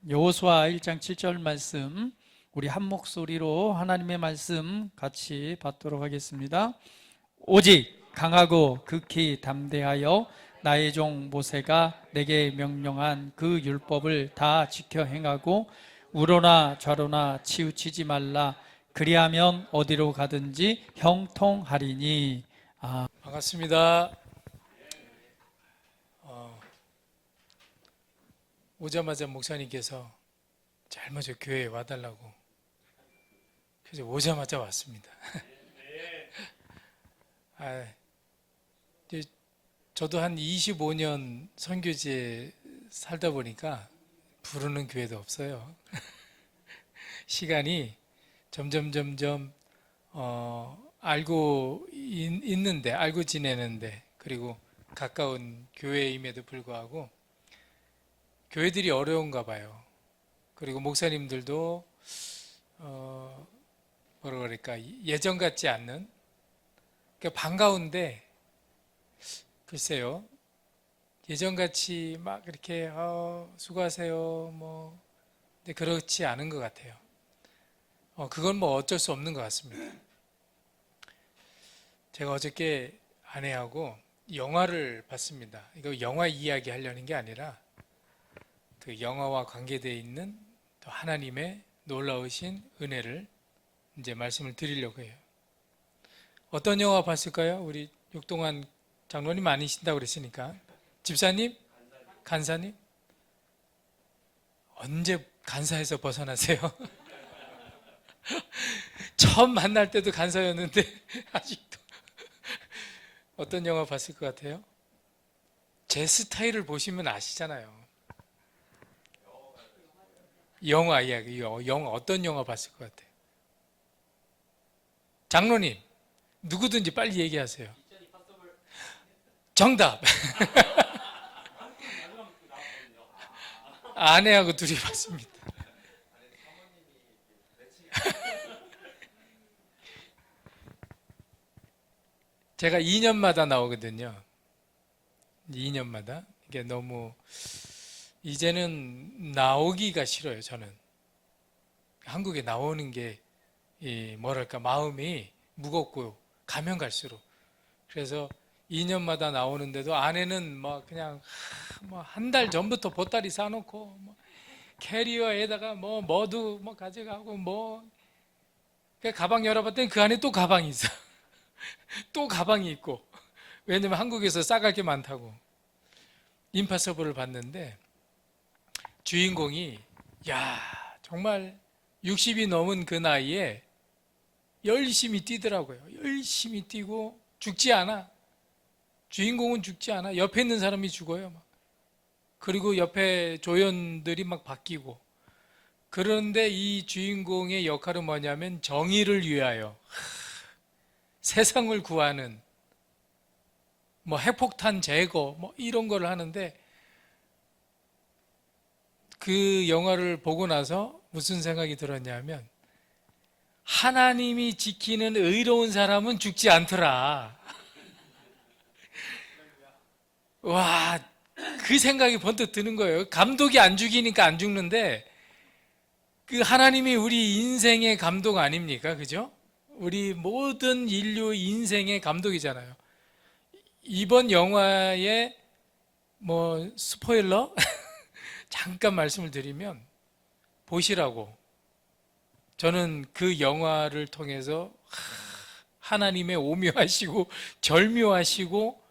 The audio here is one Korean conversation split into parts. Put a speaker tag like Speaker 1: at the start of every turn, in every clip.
Speaker 1: 여호수아 1장 7절 말씀, 우리 한 목소리로 하나님의 말씀 같이 받도록 하겠습니다. 오직 강하고 극히 담대하여 나의 종 모세가 내게 명령한 그 율법을 다 지켜 행하고 우로나 좌로나 치우치지 말라. 그리하면 어디로 가든지 형통하리니.
Speaker 2: 반갑습니다. 오자마자 목사님께서 제일 먼저 교회에 와달라고, 그래서 오자마자 왔습니다. 이제 저도 한 25년 선교지에 살다 보니까 부르는 교회도 없어요. 시간이 점점 알고 있는데, 알고 지내는데, 그리고 가까운 교회임에도 불구하고 교회들이 어려운가 봐요. 그리고 목사님들도 뭐라 그럴까, 예전 같지 않는, 그러니까 반가운데, 글쎄요, 예전같이 막 이렇게 수고하세요 뭐, 근데 그렇지 않은 것 같아요. 그건 뭐 어쩔 수 없는 것 같습니다. 제가 어저께 아내하고 영화를 봤습니다. 이거 영화 이야기 하려는 게 아니라 그 영화와 관계되어 있는 또 하나님의 놀라우신 은혜를 이제 말씀을 드리려고 해요. 어떤 영화 봤을까요? 우리 육동환 장로님 아니신다고 그랬으니까. 집사님? 간사님? 언제 간사에서 벗어나세요? 처음 만날 때도 간사였는데 아직도. 어떤 영화 봤을 것 같아요? 제 스타일을 보시면 아시잖아요. 영화 이야기, 영화 어떤 영화 봤을 것 같아요? 장로님, 누구든지 빨리 얘기하세요. 정답! 아내하고 둘이 봤습니다. 제가 2년마다 나오거든요. 2년마다. 이게 너무, 이제는 나오기가 싫어요, 저는. 한국에 나오는 게, 뭐랄까, 마음이 무겁고, 가면 갈수록. 그래서 2년마다 나오는데도 아내는 뭐 그냥 뭐 한 달 전부터 보따리 싸놓고 뭐 캐리어에다가 뭐 뭐도 뭐 가져가고 뭐 그 가방 열어봤더니 그 안에 또 가방이 있어. 또 가방이 있고. 왜냐면 한국에서 싸갈 게 많다고. 임파서블을 봤는데 주인공이 야 정말 60이 넘은 그 나이에 열심히 뛰더라고요. 열심히 뛰고 죽지 않아. 주인공은 죽지 않아. 옆에 있는 사람이 죽어요. 막. 그리고 옆에 조연들이 막 바뀌고. 그런데 이 주인공의 역할은 뭐냐면 정의를 위하여 세상을 구하는 뭐 핵폭탄 제거 뭐 이런 걸 하는데 그 영화를 보고 나서 무슨 생각이 들었냐면 하나님이 지키는 의로운 사람은 죽지 않더라. 와, 그 생각이 번뜩 드는 거예요. 감독이 안 죽이니까 안 죽는데 그 하나님이 우리 인생의 감독 아닙니까? 그죠? 우리 모든 인류 인생의 감독이잖아요. 이번 영화의 뭐 스포일러 잠깐 말씀을 드리면 보시라고. 저는 그 영화를 통해서 하나님의 오묘하시고 절묘하시고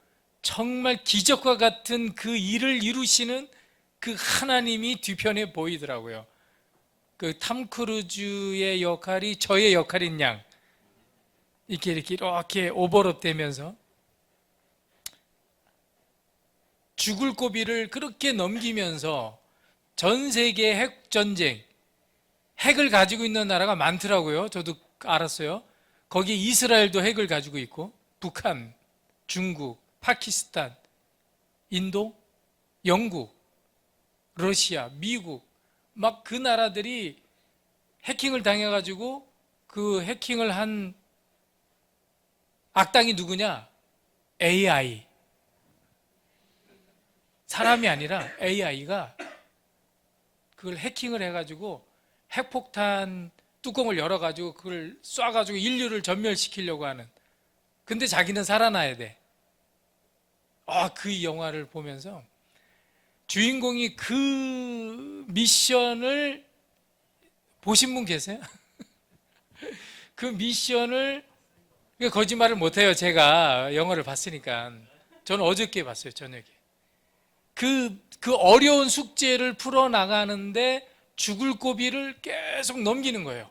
Speaker 2: 정말 기적과 같은 그 일을 이루시는 그 하나님이 뒤편에 보이더라고요. 그 탐 크루즈의 역할이 저의 역할인 양 이렇게 오버랩 되면서 죽을 고비를 그렇게 넘기면서 전 세계 핵 전쟁, 핵을 가지고 있는 나라가 많더라고요. 저도 알았어요. 거기에 이스라엘도 핵을 가지고 있고, 북한, 중국, 파키스탄, 인도, 영국, 러시아, 미국, 막 그 나라들이 해킹을 당해가지고 그 해킹을 한 악당이 누구냐? AI. 사람이 아니라 AI가 그걸 해킹을 해가지고 핵폭탄 뚜껑을 열어가지고 그걸 쏴가지고 인류를 전멸시키려고 하는. 근데 자기는 살아나야 돼. 그 영화를 보면서 주인공이 그 미션을 보신 분 계세요? 그 미션을, 거짓말을 못해요. 제가 영화를 봤으니까. 저는 어저께 봤어요, 저녁에. 그 어려운 숙제를 풀어나가는데 죽을 고비를 계속 넘기는 거예요.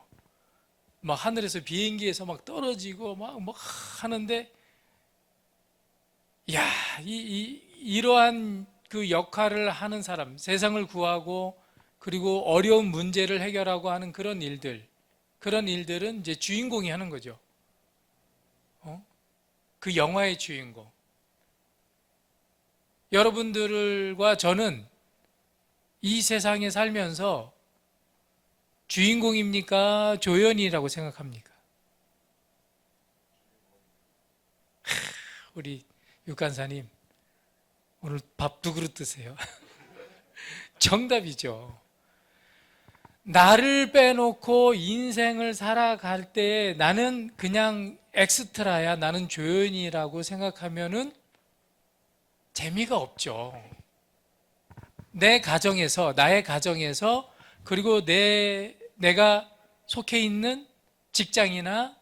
Speaker 2: 막 하늘에서 비행기에서 막 떨어지고 막 하는데, 야, 이러한 그 역할을 하는 사람, 세상을 구하고 그리고 어려운 문제를 해결하고 하는 그런 일들은 이제 주인공이 하는 거죠. 그 영화의 주인공. 여러분들과 저는 이 세상에 살면서 주인공입니까? 조연이라고 생각합니까? 우리 육간사님, 오늘 밥 두 그릇 드세요. 정답이죠. 나를 빼놓고 인생을 살아갈 때 나는 그냥 엑스트라야, 나는 조연이라고 생각하면은 재미가 없죠. 나의 가정에서, 그리고 내가 속해 있는 직장이나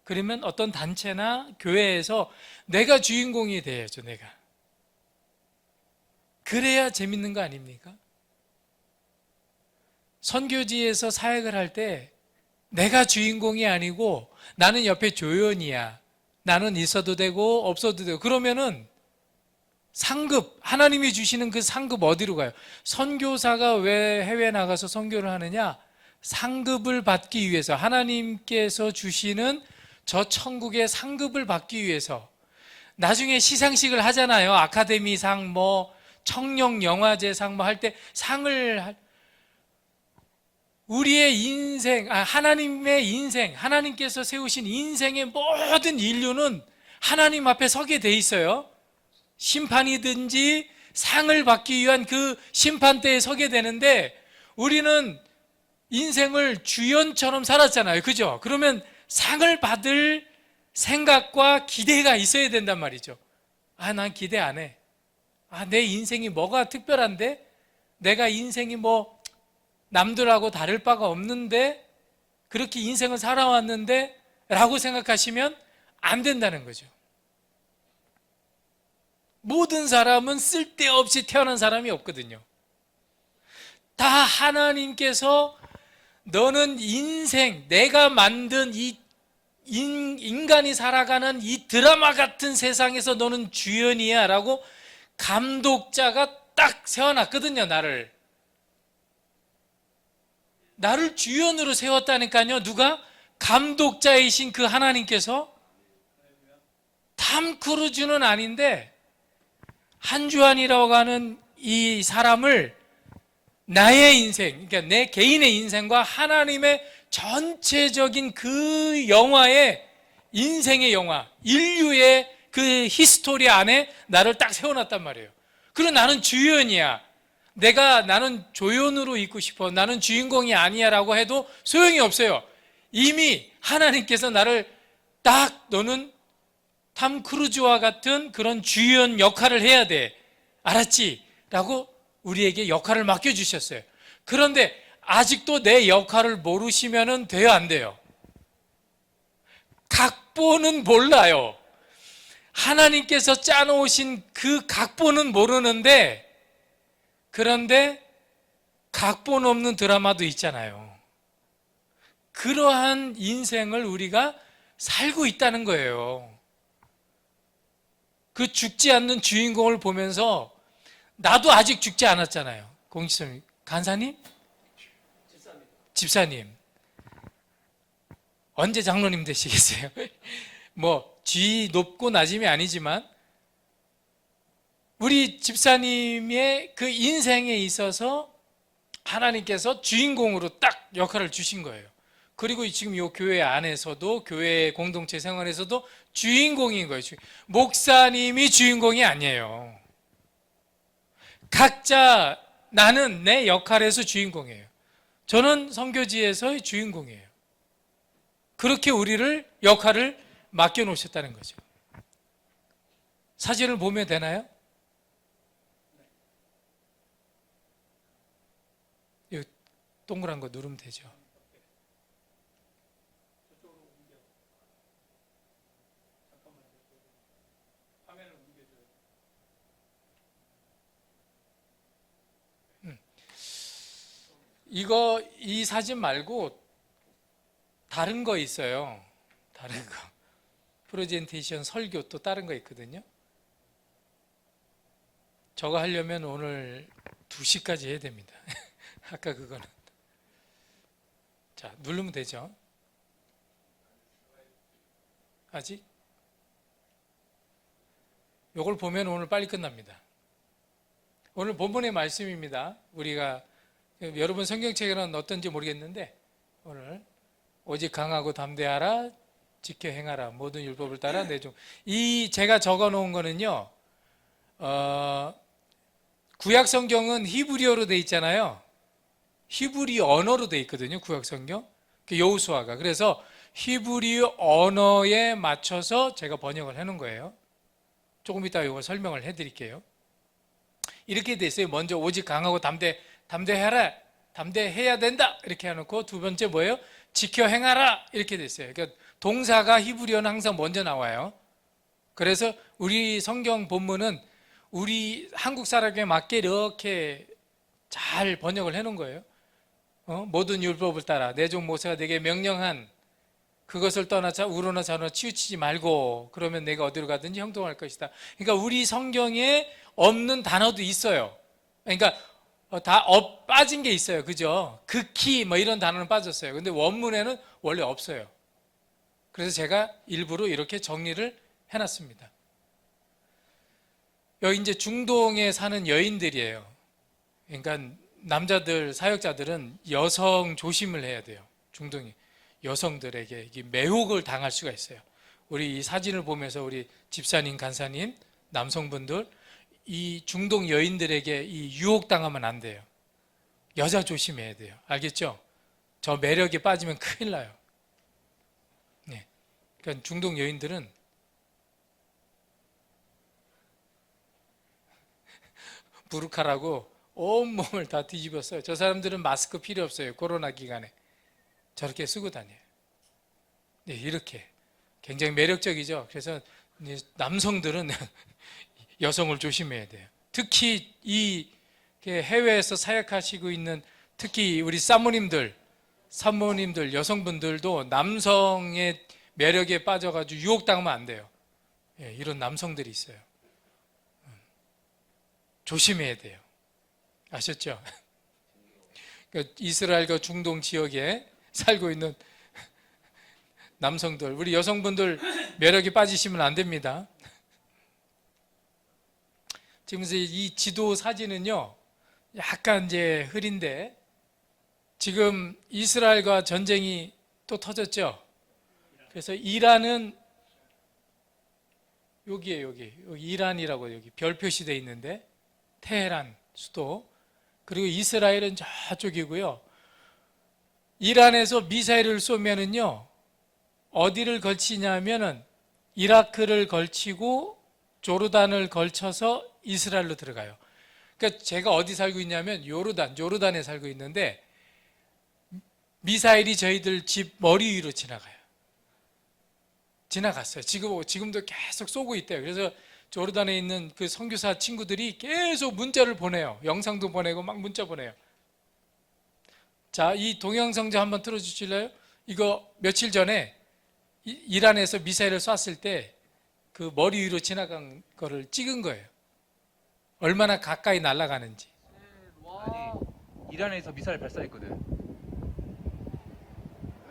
Speaker 2: 그러면 어떤 단체나 교회에서 내가 주인공이 돼야죠, 내가. 그래야 재밌는 거 아닙니까? 선교지에서 사역을 할 때 내가 주인공이 아니고 나는 옆에 조연이야. 나는 있어도 되고 없어도 되고. 그러면은 상급, 하나님이 주시는 그 상급 어디로 가요? 선교사가 왜 해외 나가서 선교를 하느냐? 상급을 받기 위해서, 하나님께서 주시는 저 천국의 상급을 받기 위해서. 나중에 시상식을 하잖아요. 아카데미상, 청룡 영화제상 할 때 우리의 인생, 하나님의 인생, 하나님께서 세우신 인생의 모든 인류는 하나님 앞에 서게 돼 있어요. 심판이든지 상을 받기 위한 그 심판대에 서게 되는데, 우리는 인생을 주연처럼 살았잖아요. 그죠? 그러면 상을 받을 생각과 기대가 있어야 된단 말이죠. 난 기대 안 해. 내 인생이 뭐가 특별한데? 내가 인생이 남들하고 다를 바가 없는데? 그렇게 인생을 살아왔는데? 라고 생각하시면 안 된다는 거죠. 모든 사람은 쓸데없이 태어난 사람이 없거든요. 다 하나님께서 너는 인생, 내가 만든 이 인간이 살아가는 이 드라마 같은 세상에서 너는 주연이야 라고 감독자가 딱 세워놨거든요. 나를 주연으로 세웠다니까요. 누가? 감독자이신 그 하나님께서. 탐 크루즈는 아닌데 한주환이라고 하는 이 사람을 나의 인생, 그러니까 내 개인의 인생과 하나님의 전체적인 그 영화의, 인생의 영화, 인류의 그 히스토리 안에 나를 딱 세워놨단 말이에요. 그리고 나는 주연이야. 나는 조연으로 있고 싶어. 나는 주인공이 아니야 라고 해도 소용이 없어요. 이미 하나님께서 나를 너는 탐 크루즈와 같은 그런 주연 역할을 해야 돼. 알았지? 라고 우리에게 역할을 맡겨주셨어요. 그런데 아직도 내 역할을 모르시면 돼요, 안 돼요? 각본은 몰라요. 하나님께서 짜놓으신 그 각본은 모르는데, 그런데 각본 없는 드라마도 있잖아요. 그러한 인생을 우리가 살고 있다는 거예요. 그 죽지 않는 주인공을 보면서 나도 아직 죽지 않았잖아요. 공지선님, 간사님? 집사님. 언제 장로님 되시겠어요? 쥐 높고 낮음이 아니지만 우리 집사님의 그 인생에 있어서 하나님께서 주인공으로 딱 역할을 주신 거예요. 그리고 지금 이 교회 안에서도, 교회 공동체 생활에서도 주인공인 거예요. 목사님이 주인공이 아니에요. 각자 나는 내 역할에서 주인공이에요. 저는 선교지에서의 주인공이에요. 그렇게 우리를 역할을 맡겨놓으셨다는 거죠. 사진을 보면 되나요? 이 동그란 거 누르면 되죠. 이 사진 말고 다른 거 있어요. 다른 거. 프레젠테이션 설교 또 다른 거 있거든요. 저거 하려면 오늘 2시까지 해야 됩니다. 아까 그거는. 자, 누르면 되죠. 아직? 요걸 보면 오늘 빨리 끝납니다. 오늘 본문의 말씀입니다. 우리가 여러분 성경책에는 어떤지 모르겠는데 오늘 오직 강하고 담대하라 지켜 행하라 모든 율법을 따라 내종 이 제가 적어 놓은 거는요 구약 성경은 히브리어로 돼 있잖아요. 히브리 언어로 돼 있거든요. 구약 성경 여호수아가 그래서 히브리 언어에 맞춰서 제가 번역을 해놓은 거예요. 조금 이따 이거 설명을 해드릴게요. 이렇게 돼 있어요. 먼저 오직 강하고 담대해라 담대해야 된다 이렇게 해놓고 두 번째 뭐예요? 지켜 행하라 이렇게 돼 있어요. 그러니까 동사가 히브리어는 항상 먼저 나와요. 그래서 우리 성경 본문은 우리 한국 사람에게 맞게 이렇게 잘 번역을 해놓은 거예요. 모든 율법을 따라 내 종 모세가 내게 명령한 그것을 떠나자 우로나 좌로나 치우치지 말고 그러면 내가 어디로 가든지 형통할 것이다. 그러니까 우리 성경에 없는 단어도 있어요. 그러니까 다 빠진 게 있어요. 그죠? 극히 뭐 이런 단어는 빠졌어요. 근데 원문에는 원래 없어요. 그래서 제가 일부러 이렇게 정리를 해놨습니다. 여기 이제 중동에 사는 여인들이에요. 그러니까 남자들, 사역자들은 여성 조심을 해야 돼요. 중동이. 여성들에게 매혹을 당할 수가 있어요. 우리 이 사진을 보면서 우리 집사님, 간사님, 남성분들 이 중동 여인들에게 이 유혹당하면 안 돼요. 여자 조심해야 돼요. 알겠죠? 저 매력에 빠지면 큰일 나요. 네. 그러니까 중동 여인들은 부르카라고 온몸을 다 뒤집었어요. 저 사람들은 마스크 필요 없어요. 코로나 기간에. 저렇게 쓰고 다녀요. 네, 이렇게. 굉장히 매력적이죠. 그래서 남성들은 여성을 조심해야 돼요. 특히 이 해외에서 사역하시고 있는 특히 우리 사모님들, 여성분들도 남성의 매력에 빠져가지고 유혹당하면 안 돼요. 예, 이런 남성들이 있어요. 조심해야 돼요. 아셨죠? 그러니까 이스라엘과 중동 지역에 살고 있는 남성들, 우리 여성분들 매력에 빠지시면 안 됩니다. 지금 이 지도 사진은요, 약간 이제 흐린데, 지금 이스라엘과 전쟁이 또 터졌죠? 그래서 이란은 여기에요, 여기 이란이라고 여기 별 표시되어 있는데, 테헤란 수도, 그리고 이스라엘은 저쪽이고요. 이란에서 미사일을 쏘면은요, 어디를 걸치냐면은 이라크를 걸치고 조르단을 걸쳐서 이스라엘로 들어가요. 그러니까 제가 어디 살고 있냐면 요르단에 살고 있는데 미사일이 저희들 집 머리 위로 지나갔어요. 지금도 계속 쏘고 있대요. 그래서 조르단에 있는 그 선교사 친구들이 계속 문자를 보내요. 영상도 보내고 막 문자 보내요. 자, 이 동영상 좀 한번 틀어주실래요? 이거 며칠 전에 이란에서 미사일을 쐈을 때 그 머리 위로 지나간 거를 찍은 거예요. 얼마나 가까이 날아가는지.
Speaker 3: 아니 이란에서 미사일 발사했거든.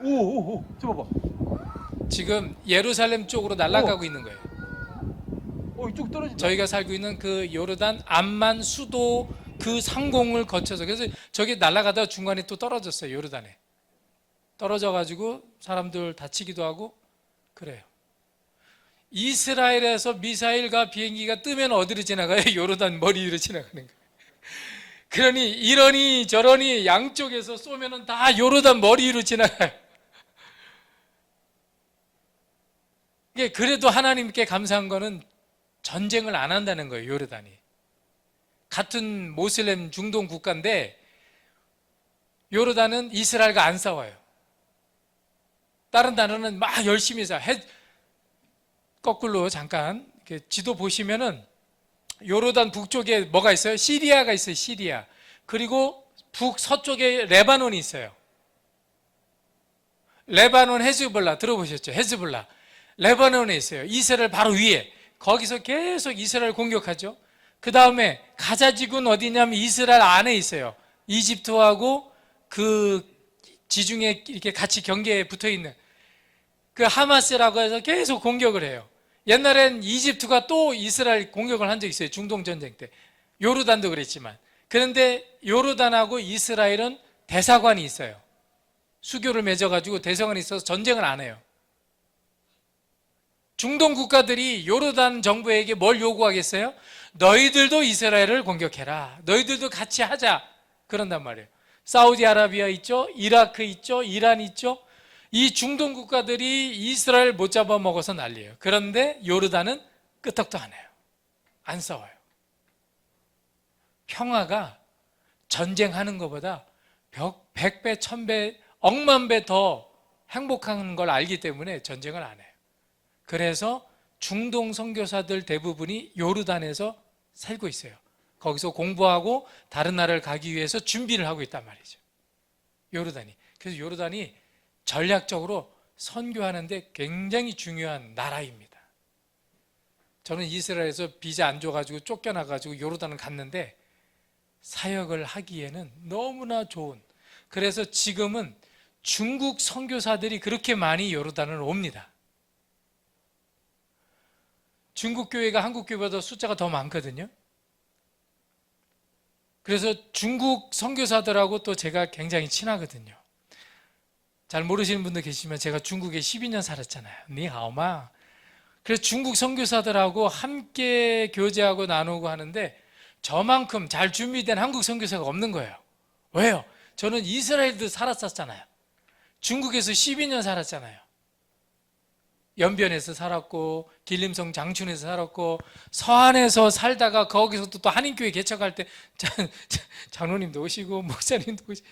Speaker 3: 오오오 저 봐봐.
Speaker 2: 지금 예루살렘 쪽으로 날아가고 있는 거예요.
Speaker 3: 이쪽 떨어진다.
Speaker 2: 저희가 살고 있는 그 요르단 암만 수도 그 상공을 거쳐서 그래서 저기 날아가다가 중간에 또 떨어졌어요. 요르단에 떨어져가지고 사람들 다치기도 하고 그래요. 이스라엘에서 미사일과 비행기가 뜨면 어디로 지나가요? 요르단 머리 위로 지나가는 거예요. 그러니 이러니 저러니 양쪽에서 쏘면은 다 요르단 머리 위로 지나가요. 이게 그래도 하나님께 감사한 거는 전쟁을 안 한다는 거예요. 요르단이 같은 모슬렘 중동 국가인데 요르단은 이스라엘과 안 싸워요. 다른 나라는 막 열심히 거꾸로 잠깐 지도 보시면은 요르단 북쪽에 뭐가 있어요? 시리아가 있어요. 시리아. 그리고 북서쪽에 레바논이 있어요. 레바논 헤즈볼라 들어보셨죠? 헤즈볼라. 레바논에 있어요. 이스라엘 바로 위에. 거기서 계속 이스라엘 공격하죠. 그 다음에 가자지구는 어디냐면 이스라엘 안에 있어요. 이집트하고 그 지중해 이렇게 같이 경계에 붙어 있는 그 하마스라고 해서 계속 공격을 해요. 옛날엔 이집트가 또 이스라엘 공격을 한 적이 있어요. 중동 전쟁 때. 요르단도 그랬지만. 그런데 요르단하고 이스라엘은 대사관이 있어요. 수교를 맺어가지고 대사관이 있어서 전쟁을 안 해요. 중동 국가들이 요르단 정부에게 뭘 요구하겠어요? 너희들도 이스라엘을 공격해라. 너희들도 같이 하자. 그런단 말이에요. 사우디아라비아 있죠? 이라크 있죠? 이란 있죠? 이 중동 국가들이 이스라엘 못 잡아먹어서 난리예요. 그런데 요르단은 끄떡도 안 해요. 안 싸워요. 평화가 전쟁하는 것보다 100배, 1000배, 억만 배 더 행복한 걸 알기 때문에 전쟁을 안 해요. 그래서 중동 선교사들 대부분이 요르단에서 살고 있어요. 거기서 공부하고 다른 나라를 가기 위해서 준비를 하고 있단 말이죠. 요르단이. 그래서 요르단이 전략적으로 선교하는데 굉장히 중요한 나라입니다. 저는 이스라엘에서 비자 안 줘가지고 쫓겨나가지고 요르단을 갔는데 사역을 하기에는 너무나 좋은, 그래서 지금은 중국 선교사들이 그렇게 많이 요르단을 옵니다. 중국 교회가 한국 교회보다 숫자가 더 많거든요. 그래서 중국 선교사들하고 또 제가 굉장히 친하거든요. 잘 모르시는 분들 계시면 제가 중국에 12년 살았잖아요. 니하오마. 그래서 중국 선교사들하고 함께 교제하고 나누고 하는데 저만큼 잘 준비된 한국 선교사가 없는 거예요. 왜요? 저는 이스라엘도 살았었잖아요. 중국에서 12년 살았잖아요. 연변에서 살았고 길림성 장춘에서 살았고 서안에서 살다가 거기서 또 한인교회 개척할 때 장로님도 오시고 목사님도 오시고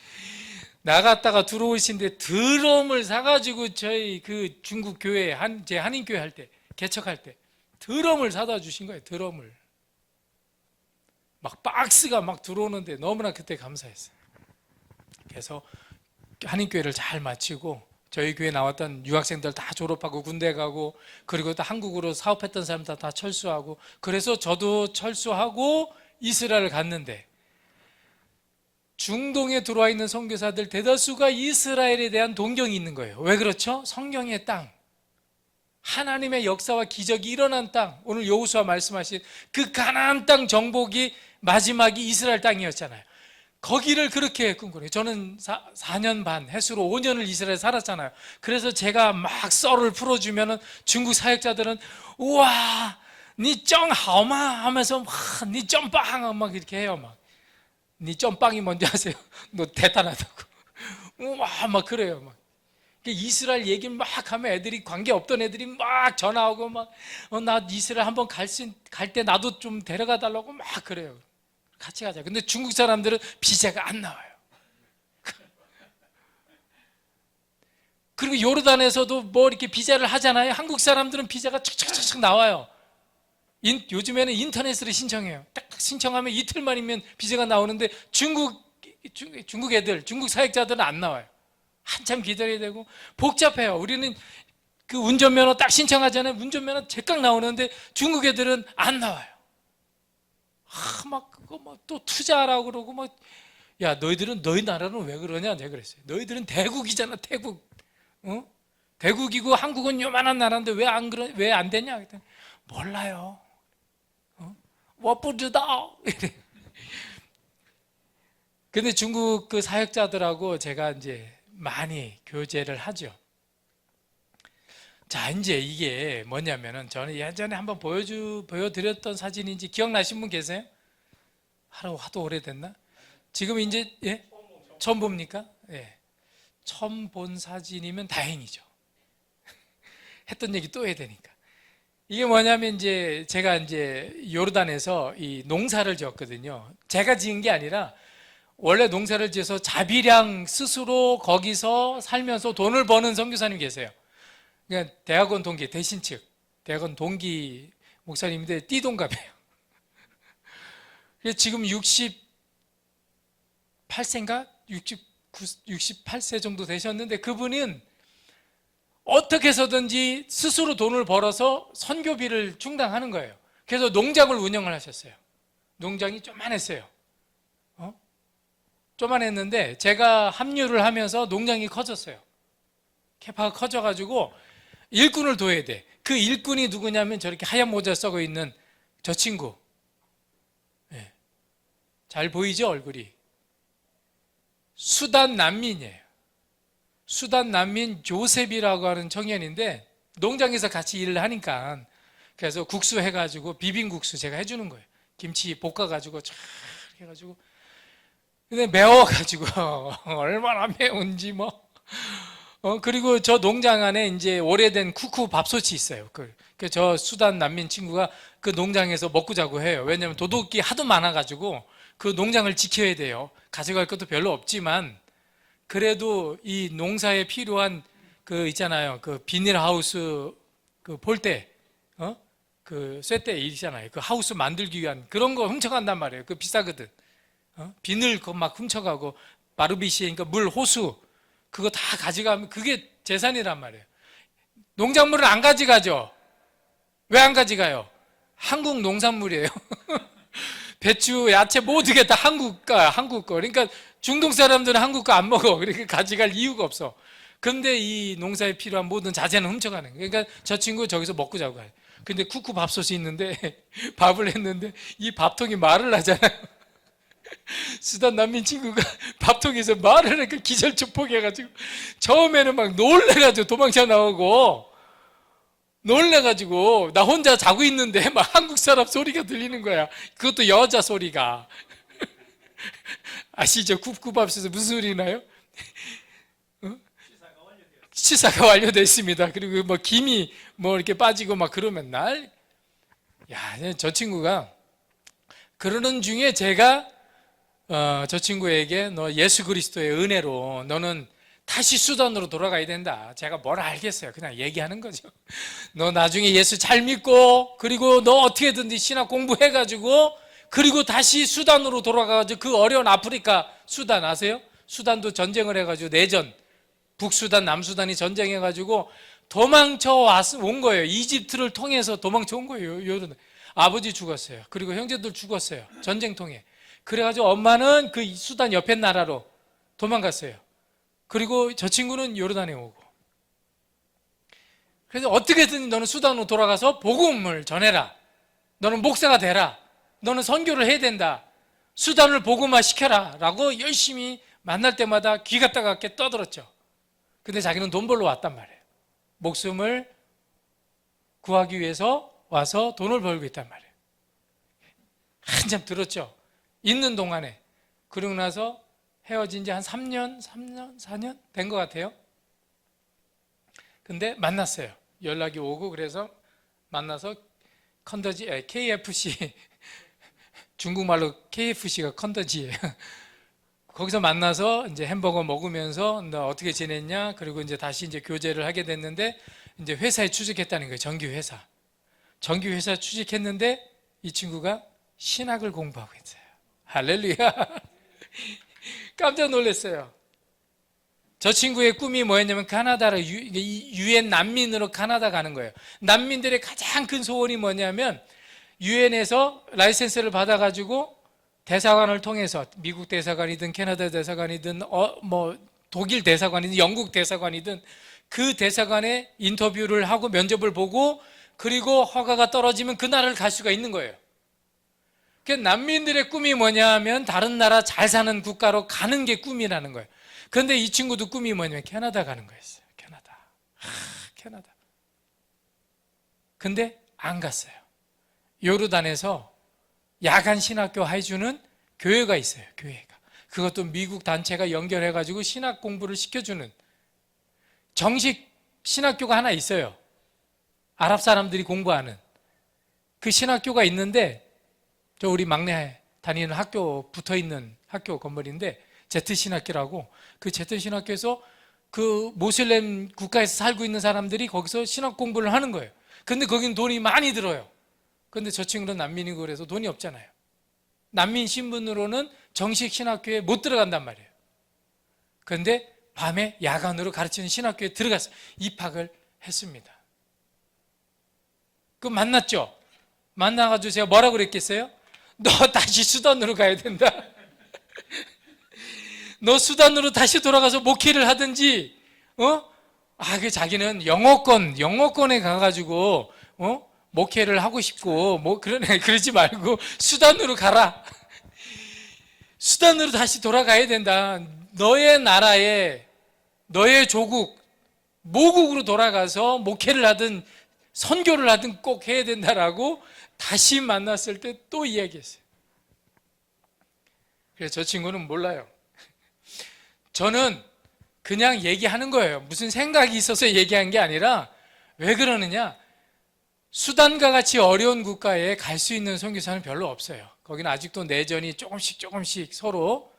Speaker 2: 나갔다가 들어오신데 드럼을 사가지고 저희 그 중국 교회 제 한인교회 할 때 개척할 때 드럼을 사다 주신 거예요. 드럼을 막 박스가 막 들어오는데 너무나 그때 감사했어요. 그래서 한인교회를 잘 마치고 저희 교회 나왔던 유학생들 다 졸업하고 군대 가고 그리고 또 한국으로 사업했던 사람들 다 철수하고 그래서 저도 철수하고 이스라엘을 갔는데 중동에 들어와 있는 선교사들 대다수가 이스라엘에 대한 동경이 있는 거예요. 왜 그렇죠? 성경의 땅, 하나님의 역사와 기적이 일어난 땅, 오늘 여호수아 말씀하신 그 가나안 땅 정복이 마지막이 이스라엘 땅이었잖아요. 거기를 그렇게 꿈꾸네요. 저는 4년 반, 해수로 5년을 이스라엘에 살았잖아요. 그래서 제가 막 썰을 풀어주면은 중국 사역자들은 우와, 니 쩡하오마 하면서 막 니 쩡빵 막 이렇게 해요. 막 니 쩡빵이 뭔지 아세요? 너 대단하다고. 우와 막 그래요. 막 이스라엘 얘기를 막 하면 애들이 관계 없던 애들이 막 전화 오고 막 나 이스라엘 한번 갈 때 나도 좀 데려가 달라고 막 그래요. 같이 가자. 근데 중국 사람들은 비자가 안 나와요. 그리고 요르단에서도 뭐 이렇게 비자를 하잖아요. 한국 사람들은 비자가 척척척 나와요. 요즘에는 인터넷으로 신청해요. 딱 신청하면 이틀 만이면 비자가 나오는데 중국 애들, 중국 사역자들은 안 나와요. 한참 기다려야 되고 복잡해요. 우리는 그 운전면허 딱 신청하잖아요. 운전면허 제깍 나오는데 중국 애들은 안 나와요. 막 그거 막 또 투자하라고 그러고 막 야 너희들은 너희 나라는 왜 그러냐 내가 그랬어요. 너희들은 대국이잖아 대국. 어? 대국이고 한국은 요만한 나라인데 왜 안 되냐 그랬더니 몰라요. 뭐不知道 근데 중국 그 사역자들하고 제가 이제 많이 교제를 하죠. 자, 이제 이게 뭐냐면은 저는 예전에 한번 보여드렸던 사진인지 기억나신 분 계세요? 하도 오래됐나? 지금 이제 예? 처음 봅니까? 예. 처음 본 사진이면 다행이죠. 했던 얘기 또 해야 되니까. 이게 뭐냐면 이제 제가 이제 요르단에서 이 농사를 지었거든요. 제가 지은 게 아니라 원래 농사를 지어서 자비량 스스로 거기서 살면서 돈을 버는 선교사님 계세요. 그러니까 대학원 동기 대신 측 대학원 동기 목사님인데 띠동갑이에요. 그래서 지금 68세인가 68세 정도 되셨는데 그분은 어떻게 해서든지 스스로 돈을 벌어서 선교비를 충당하는 거예요. 그래서 농장을 운영을 하셨어요. 농장이 쪼만했어요. 쪼만했는데 제가 합류를 하면서 농장이 커졌어요. 캐파가 커져가지고 일꾼을 둬야 돼. 그 일꾼이 누구냐면 저렇게 하얀 모자 쓰고 있는 저 친구. 네. 잘 보이죠, 얼굴이? 수단 난민이에요. 수단 난민 조셉이라고 하는 청년인데 농장에서 같이 일을 하니까 그래서 국수 해가지고 비빔국수 제가 해주는 거예요. 김치 볶아가지고 쫙 해가지고 근데 매워가지고 얼마나 매운지 뭐 그리고 저 농장 안에 이제 오래된 쿠쿠 밥솥이 있어요. 저 수단 난민 친구가 그 농장에서 먹고 자고 해요. 왜냐하면 도둑이 하도 많아가지고 그 농장을 지켜야 돼요. 가져갈 것도 별로 없지만 그래도 이 농사에 필요한 그 있잖아요. 그 비닐하우스 그 볼대, 그 쇠대 있잖아요. 그 하우스 만들기 위한 그런 거 훔쳐간단 말이에요. 그 비싸거든. 비늘 그거 막 훔쳐가고 마르비시니까 물 호수 그거 다 가져가면 그게 재산이란 말이에요. 농작물을 안 가져가죠. 왜 안 가져가요? 한국 농산물이에요. 배추, 야채 모두 게 다 한국 거. 그러니까 중동 사람들은 한국 거 안 먹어. 그러니까 가져갈 이유가 없어. 근데 이 농사에 필요한 모든 자재는 훔쳐가는 거예요. 그러니까 저 친구 저기서 먹고 자고 가요. 근데 쿠쿠 밥솥이 있는데 밥을 했는데 이 밥통이 말을 하잖아요. 수단 난민 친구가 밥통에서 말을 하니까 기절초폭해가지고 처음에는 막 놀래가지고 도망쳐 나오고 놀래가지고 나 혼자 자고 있는데 막 한국 사람 소리가 들리는 거야. 그것도 여자 소리가. 아시죠? 굽밥솥에서 무슨 소리 나요? 시사가 완료됐습니다. 그리고 뭐 김이 뭐 이렇게 빠지고 막 그러면 저 친구가 그러는 중에 제가 저 친구에게 너 예수 그리스도의 은혜로 너는 다시 수단으로 돌아가야 된다. 제가 뭘 알겠어요. 그냥 얘기하는 거죠. 너 나중에 예수 잘 믿고 그리고 너 어떻게든지 신학 공부해가지고 그리고 다시 수단으로 돌아가가지고 그 어려운 아프리카 수단 아세요? 수단도 전쟁을 해가지고 내전 북수단 남수단이 전쟁해가지고 도망쳐 온 거예요. 이집트를 통해서 도망쳐 온 거예요. 아버지 죽었어요. 그리고 형제들 죽었어요. 전쟁 통해. 그래가지고 엄마는 그 수단 옆에 나라로 도망갔어요. 그리고 저 친구는 요르단에 오고. 그래서 어떻게든 너는 수단으로 돌아가서 복음을 전해라. 너는 목사가 되라. 너는 선교를 해야 된다. 수단을 복음화 시켜라. 라고 열심히 만날 때마다 귀 갖다 갖게 떠들었죠. 근데 자기는 돈 벌러 왔단 말이에요. 목숨을 구하기 위해서 와서 돈을 벌고 있단 말이에요. 한참 들었죠. 있는 동안에. 그러고 나서 헤어진 지 한 3년, 4년 된 것 같아요. 근데 만났어요. 연락이 오고 그래서 만나서 KFC 중국말로 KFC가 컨더지예요. 거기서 만나서 이제 햄버거 먹으면서 너 어떻게 지냈냐? 그리고 이제 다시 이제 교제를 하게 됐는데 이제 회사에 취직했다는 거예요. 정규 회사. 정규 회사 취직했는데 이 친구가 신학을 공부하고 있어요. 할렐루야. 깜짝 놀랐어요. 저 친구의 꿈이 뭐였냐면 카나다로 유엔 난민으로 카나다 가는 거예요. 난민들의 가장 큰 소원이 뭐냐면 유엔에서 라이센스를 받아가지고 대사관을 통해서 미국 대사관이든 캐나다 대사관이든 뭐 독일 대사관이든 영국 대사관이든 그 대사관에 인터뷰를 하고 면접을 보고 그리고 허가가 떨어지면 그 나라를 갈 수가 있는 거예요. 그 난민들의 꿈이 뭐냐 하면 다른 나라 잘 사는 국가로 가는 게 꿈이라는 거예요. 그런데 이 친구도 꿈이 뭐냐면 캐나다 가는 거였어요. 캐나다. 근데 안 갔어요. 요르단에서 야간 신학교 해주는 교회가 있어요. 교회가. 그것도 미국 단체가 연결해가지고 신학 공부를 시켜주는 정식 신학교가 하나 있어요. 아랍 사람들이 공부하는 그 신학교가 있는데, 저 우리 막내 다니는 학교 붙어있는 학교 건물인데 제트 신학교라고, 그 제트 신학교에서 그 모슬렘 국가에서 살고 있는 사람들이 거기서 신학 공부를 하는 거예요. 근데 거기는 돈이 많이 들어요. 근데 저 친구는 난민이고 그래서 돈이 없잖아요. 난민 신분으로는 정식 신학교에 못 들어간단 말이에요. 그런데 밤에 야간으로 가르치는 신학교에 들어갔어요. 입학을 했습니다. 그 만났죠? 만나가지고 제가 뭐라고 그랬겠어요? 너 다시 수단으로 가야 된다. 너 수단으로 다시 돌아가서 목회를 하든지, 그 자기는 영어권에 가가지고, 목회를 하고 싶고, 그러지 말고 수단으로 가라. 수단으로 다시 돌아가야 된다. 너의 나라에, 너의 조국, 모국으로 돌아가서 목회를 하든 선교를 하든 꼭 해야 된다라고 다시 만났을 때 또 이야기했어요. 그래서 저 친구는 몰라요. 저는 그냥 얘기하는 거예요. 무슨 생각이 있어서 얘기한 게 아니라, 왜 그러느냐? 수단과 같이 어려운 국가에 갈 수 있는 선교사는 별로 없어요. 거기는 아직도 내전이 조금씩 서로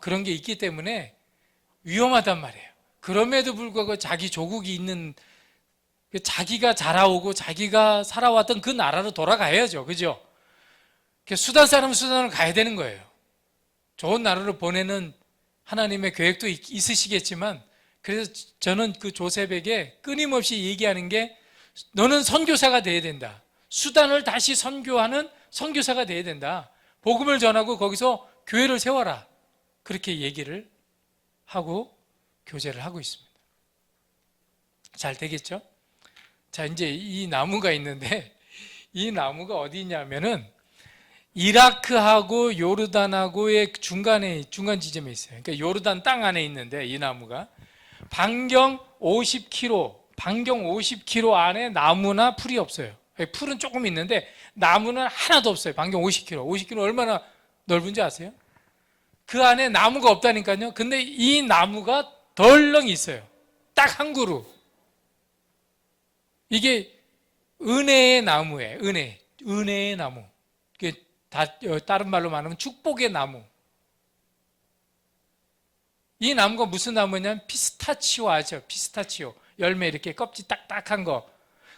Speaker 2: 그런 게 있기 때문에 위험하단 말이에요. 그럼에도 불구하고 자기 조국이 있는, 자기가 자라오고 자기가 살아왔던 그 나라로 돌아가야죠. 그죠? 수단 사람은 수단으로 가야 되는 거예요. 좋은 나라로 보내는 하나님의 계획도 있으시겠지만, 그래서 저는 그 조셉에게 끊임없이 얘기하는 게, 너는 선교사가 돼야 된다. 수단을 다시 선교하는 선교사가 돼야 된다. 복음을 전하고 거기서 교회를 세워라. 그렇게 얘기를 하고 교제를 하고 있습니다. 잘 되겠죠? 자, 이제 이 나무가 있는데, 이 나무가 어디 있냐면은 이라크하고 요르단하고의 중간 지점에 있어요. 그러니까 요르단 땅 안에 있는데, 이 나무가 반경 50km 안에 나무나 풀이 없어요. 풀은 조금 있는데 나무는 하나도 없어요. 반경 50km 얼마나 넓은지 아세요? 그 안에 나무가 없다니까요. 근데 이 나무가 덜렁 있어요. 딱 한 그루. 이게 은혜의 나무예요. 은혜의 나무. 이게 다른 말로 말하면 축복의 나무. 이 나무가 무슨 나무냐면 피스타치오 아죠? 피스타치오. 열매 이렇게 껍질 딱딱한 거.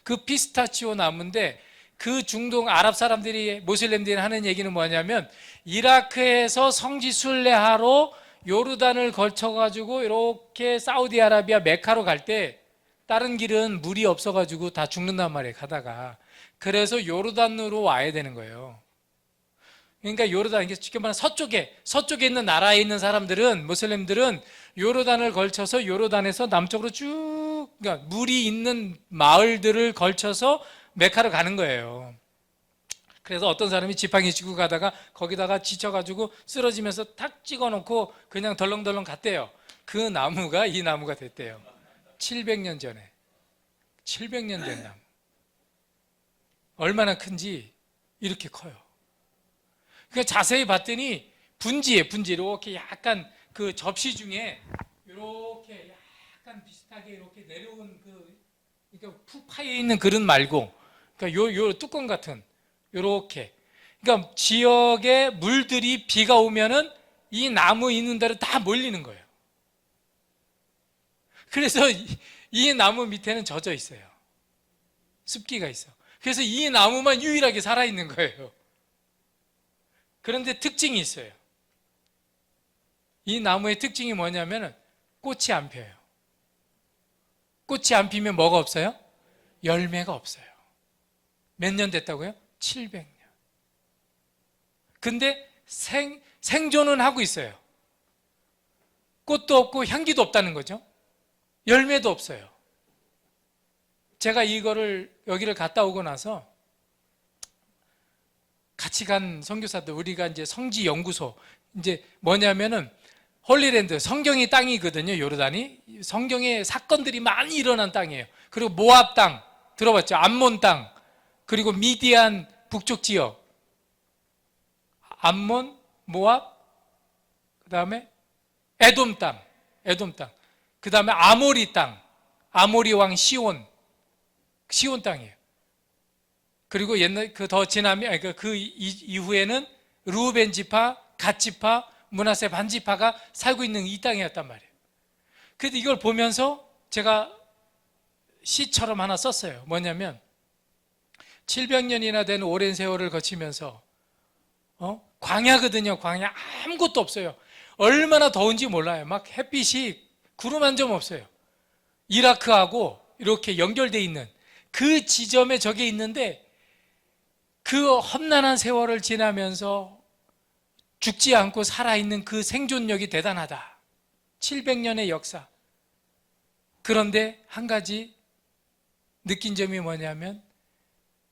Speaker 2: 그 피스타치오 나무인데, 그 중동 아랍 사람들이, 모슬렘들이 하는 얘기는 뭐냐면, 이라크에서 성지 순례하러 요르단을 걸쳐가지고 이렇게 사우디아라비아 메카로 갈 때 다른 길은 물이 없어가지고 다 죽는단 말이에요, 가다가. 그래서 요르단으로 와야 되는 거예요. 그러니까 요르단, 이게 쉽게 말하면 서쪽에 있는 나라에 있는 사람들은, 모슬렘들은 요르단을 걸쳐서 요르단에서 남쪽으로 쭉, 그러니까 물이 있는 마을들을 걸쳐서 메카로 가는 거예요. 그래서 어떤 사람이 지팡이 쥐고 가다가 거기다가 지쳐가지고 쓰러지면서 탁 찍어놓고 그냥 덜렁덜렁 갔대요. 그 나무가 이 나무가 됐대요. 700년 전에. 700년 된 나무. 얼마나 큰지 이렇게 커요. 그러니까 자세히 봤더니 분지예요. 이렇게 약간 그 접시 중에 이렇게 약간 비슷하게 이렇게 내려온 그러니까 푹 파여 있는 그릇 말고, 그러니까 요 뚜껑 같은 요렇게. 그러니까 지역에 물들이 비가 오면은 이 나무 있는 데로 다 몰리는 거예요. 그래서 이 나무 밑에는 젖어 있어요. 습기가 있어. 그래서 이 나무만 유일하게 살아 있는 거예요. 그런데 특징이 있어요. 이 나무의 특징이 뭐냐면 꽃이 안 펴요. 꽃이 안 피면 뭐가 없어요? 열매가 없어요. 몇 년 됐다고요? 700년. 근데 생존은 하고 있어요. 꽃도 없고 향기도 없다는 거죠. 열매도 없어요. 제가 이거를 여기를 갔다 오고 나서 같이 간 선교사들, 우리가 이제 성지 연구소, 이제 뭐냐면은 홀리랜드, 성경의 땅이거든요. 요르단이 성경의 사건들이 많이 일어난 땅이에요. 그리고 모압 땅 들어봤죠? 암몬 땅, 그리고 미디안 북쪽 지역, 암몬, 모압, 그 다음에 에돔 땅, 그 다음에 아모리 땅, 아모리 왕 시온 땅이에요. 그리고 옛날 그 더 지나면 그 이후에는 루벤 지파, 갓 지파, 므낫세 반 지파가 살고 있는 이 땅이었단 말이에요. 그래서 이걸 보면서 제가 시처럼 하나 썼어요. 뭐냐면 700년이나 된 오랜 세월을 거치면서 광야거든요. 광야 아무것도 없어요. 얼마나 더운지 몰라요. 막 햇빛이 구름 한 점 없어요. 이라크하고 이렇게 연결되어 있는 그 지점에 저게 있는데 그 험난한 세월을 지나면서 죽지 않고 살아있는 그 생존력이 대단하다. 700년의 역사. 그런데 한 가지 느낀 점이 뭐냐면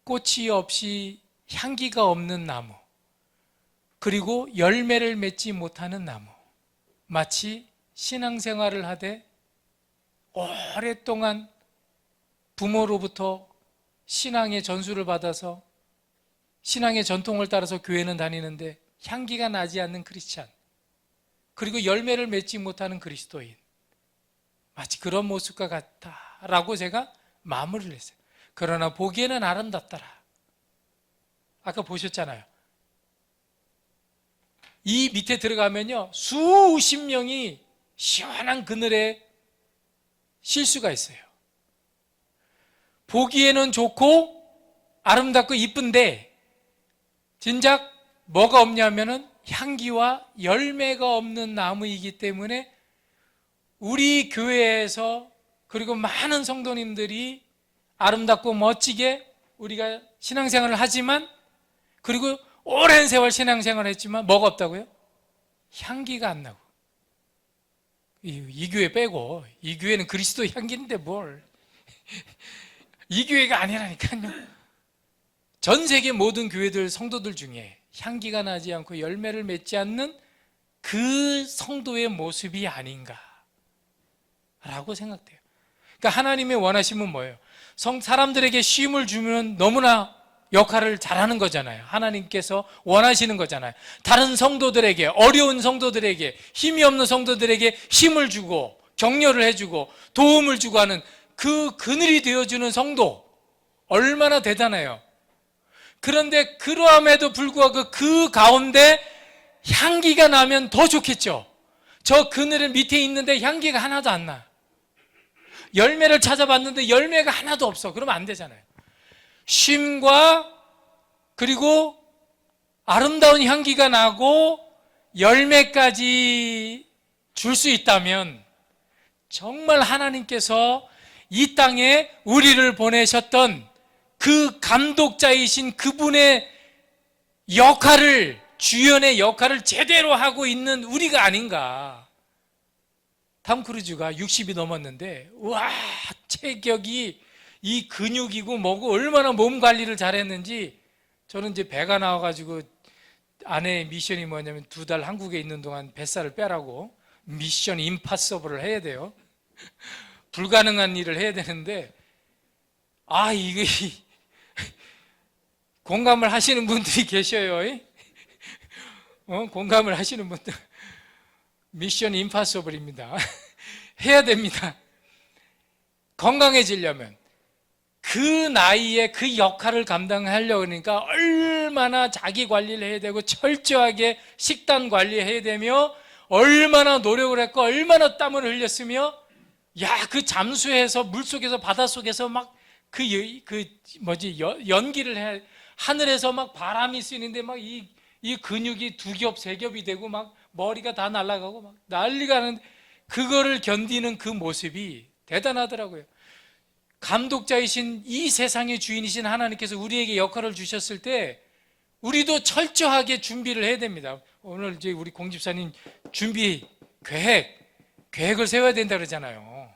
Speaker 2: 꽃이 없이 향기가 없는 나무, 그리고 열매를 맺지 못하는 나무. 마치 신앙생활을 하되 오랫동안 부모로부터 신앙의 전수를 받아서 신앙의 전통을 따라서 교회는 다니는데 향기가 나지 않는 크리스찬, 그리고 열매를 맺지 못하는 그리스도인, 마치 그런 모습과 같다라고 제가 마무리를 했어요. 그러나 보기에는 아름답더라. 아까 보셨잖아요. 이 밑에 들어가면요, 수십 명이 시원한 그늘에 쉴 수가 있어요. 보기에는 좋고 아름답고 이쁜데 진작 뭐가 없냐면은 향기와 열매가 없는 나무이기 때문에 우리 교회에서, 그리고 많은 성도님들이 아름답고 멋지게 우리가 신앙생활을 하지만, 그리고 오랜 세월 신앙생활을 했지만 뭐가 없다고요? 향기가 안 나고. 이 교회 빼고, 이 교회는 그리스도 향기인데 뭘. 이 교회가 아니라니까요. 전 세계 모든 교회들 성도들 중에 향기가 나지 않고 열매를 맺지 않는 그 성도의 모습이 아닌가 라고 생각돼요. 그러니까 하나님의 원하심은 뭐예요? 사람들에게 쉼을 주면 너무나 역할을 잘하는 거잖아요. 하나님께서 원하시는 거잖아요. 다른 성도들에게, 어려운 성도들에게, 힘이 없는 성도들에게 힘을 주고 격려를 해주고 도움을 주고 하는 그 그늘이 되어주는 성도, 얼마나 대단해요. 그런데 그러함에도 불구하고 그 가운데 향기가 나면 더 좋겠죠. 저 그늘 밑에 있는데 향기가 하나도 안 나. 열매를 찾아봤는데 열매가 하나도 없어. 그러면 안 되잖아요. 쉼과 그리고 아름다운 향기가 나고 열매까지 줄 수 있다면 정말 하나님께서 이 땅에 우리를 보내셨던 그 감독자이신 그분의 역할을, 주연의 역할을 제대로 하고 있는 우리가 아닌가. 탐 크루즈가 60이 넘었는데 와, 체격이 이 근육이고 뭐고 얼마나 몸 관리를 잘했는지. 저는 이제 배가 나와가지고 아내의 미션이 뭐냐면 2달 한국에 있는 동안 뱃살을 빼라고 미션 임파서블을 해야 돼요. 불가능한 일을 해야 되는데, 이거 공감을 하시는 분들이 계셔요. 공감을 하시는 분들. 미션 임파서블입니다. 해야 됩니다. 건강해지려면 그 나이에 그 역할을 감당하려고 하니까 얼마나 자기 관리를 해야 되고 철저하게 식단 관리해야 되며 얼마나 노력을 했고 얼마나 땀을 흘렸으며, 그 잠수해서 물속에서 바닷속에서 막 연기를 해, 하늘에서 막 바람이 쐬는데 막 이 근육이 2겹 3겹이 되고 막 머리가 다 날아가고 막 난리가 나는데 그거를 견디는 그 모습이 대단하더라고요. 감독자이신 이 세상의 주인이신 하나님께서 우리에게 역할을 주셨을 때 우리도 철저하게 준비를 해야 됩니다. 오늘 이제 우리 공집사님 준비 계획을 세워야 된다 그러잖아요.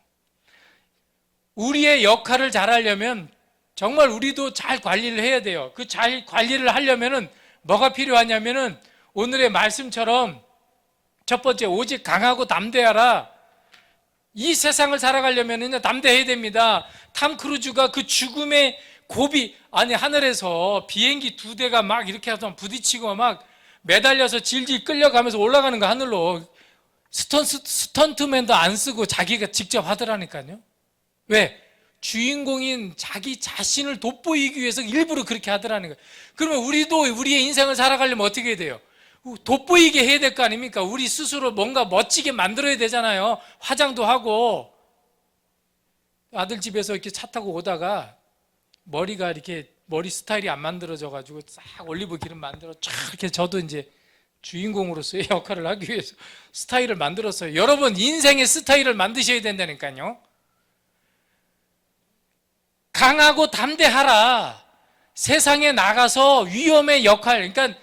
Speaker 2: 우리의 역할을 잘하려면 정말 우리도 잘 관리를 해야 돼요. 그 잘 관리를 하려면은 뭐가 필요하냐면은 오늘의 말씀처럼 첫 번째, 오직 강하고 담대하라. 이 세상을 살아가려면은 담대해야 됩니다. 탐 크루즈가 그 죽음의 고비, 하늘에서 비행기 2대가 막 이렇게 해서 부딪히고 막 매달려서 질질 끌려가면서 올라가는 거 하늘로. 스턴트맨도 안 쓰고 자기가 직접 하더라니까요. 왜? 주인공인 자기 자신을 돋보이기 위해서 일부러 그렇게 하더라는 거예요. 그러면 우리도 우리의 인생을 살아가려면 어떻게 해야 돼요? 돋보이게 해야 될 거 아닙니까? 우리 스스로 뭔가 멋지게 만들어야 되잖아요. 화장도 하고. 아들 집에서 이렇게 차 타고 오다가 머리가 이렇게 머리 스타일이 안 만들어져가지고 싹 올리브 기름 만들어 쫙 이렇게 저도 이제 주인공으로서의 역할을 하기 위해서 스타일을 만들었어요. 여러분 인생의 스타일을 만드셔야 된다니까요. 강하고 담대하라. 세상에 나가서 위험의 역할, 그러니까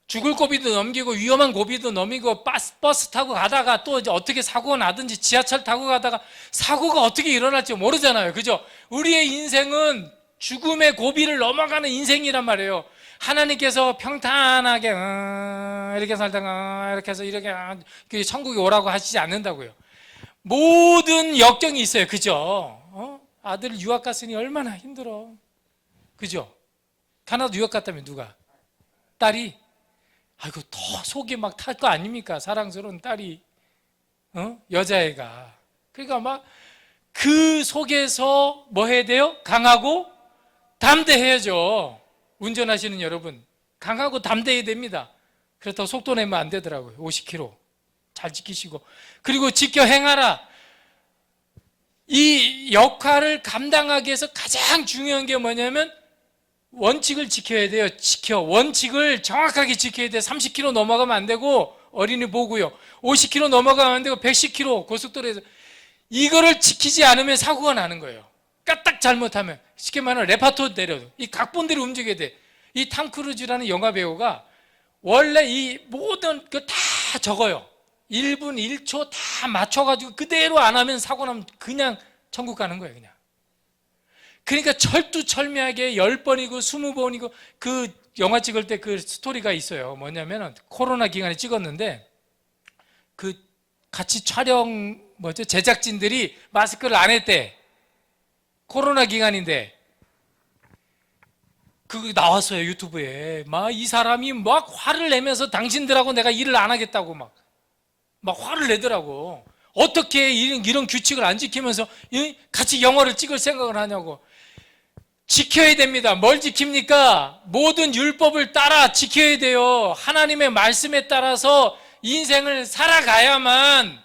Speaker 2: 죽을 고비도 넘기고 위험한 고비도 넘기고 버스 타고 가다가 또 이제 어떻게 사고가 나든지 지하철 타고 가다가 사고가 어떻게 일어날지 모르잖아요. 그죠? 우리의 인생은 죽음의 고비를 넘어가는 인생이란 말이에요. 하나님께서 평탄하게 이렇게 살다가 이렇게 해서 이렇게 천국에 오라고 하시지 않는다고요. 모든 역경이 있어요. 그죠? 아들 유학 갔으니 얼마나 힘들어. 그죠? 가나다 유학 갔다면 누가? 딸이? 아이고 더 속이 막 탈 거 아닙니까? 사랑스러운 딸이 여자애가. 그러니까 막 그 속에서 뭐 해야 돼요? 강하고 담대해야죠. 운전하시는 여러분 강하고 담대해야 됩니다. 그렇다고 속도 내면 안 되더라고요. 50km 잘 지키시고. 그리고 지켜 행하라. 이 역할을 감당하기 위해서 가장 중요한 게 뭐냐면 원칙을 지켜야 돼요. 원칙을 정확하게 지켜야 돼요. 30km 넘어가면 안 되고 어린이 보고요. 50km 넘어가면 안 되고 110km 고속도로에서 이거를 지키지 않으면 사고가 나는 거예요. 까딱 잘못하면 쉽게 말하면 레파토 내려도 이 각본대로 움직여야 돼. 이 탐 크루즈라는 영화 배우가 원래 이 모든 거 다 적어요. 1분 1초 다 맞춰가지고 그대로 안 하면 사고 나면 그냥 천국 가는 거예요. 그냥. 그러니까 철두철미하게 10번이고 20번이고 그 영화 찍을 때 그 스토리가 있어요. 뭐냐면 코로나 기간에 찍었는데 그 같이 촬영 제작진들이 마스크를 안 했대. 코로나 기간인데 그거 나왔어요. 유튜브에. 막 이 사람이 막 화를 내면서 당신들하고 내가 일을 안 하겠다고 막 화를 내더라고. 어떻게 이런 규칙을 안 지키면서 같이 영화를 찍을 생각을 하냐고. 지켜야 됩니다. 뭘 지킵니까? 모든 율법을 따라 지켜야 돼요. 하나님의 말씀에 따라서 인생을 살아가야만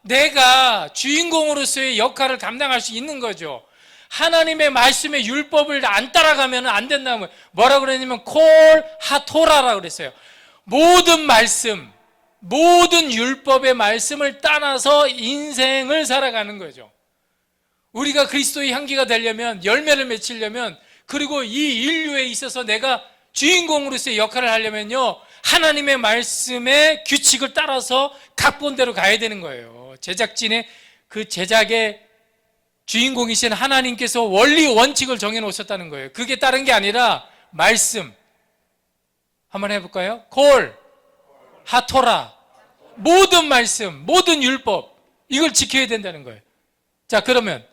Speaker 2: 내가 주인공으로서의 역할을 감당할 수 있는 거죠. 하나님의 말씀의 율법을 안 따라가면 안 된다면 뭐라 그랬냐면 콜 하토라라고 그랬어요. 모든 말씀, 모든 율법의 말씀을 따라서 인생을 살아가는 거죠. 우리가 그리스도의 향기가 되려면, 열매를 맺히려면, 그리고 이 인류에 있어서 내가 주인공으로서의 역할을 하려면요, 하나님의 말씀의 규칙을 따라서 각본대로 가야 되는 거예요. 제작진의 그 제작의 주인공이신 하나님께서 원리 원칙을 정해놓으셨다는 거예요. 그게 다른 게 아니라 말씀. 한번 해볼까요? 콜, 하토라. 모든 말씀, 모든 율법, 이걸 지켜야 된다는 거예요. 자, 그러면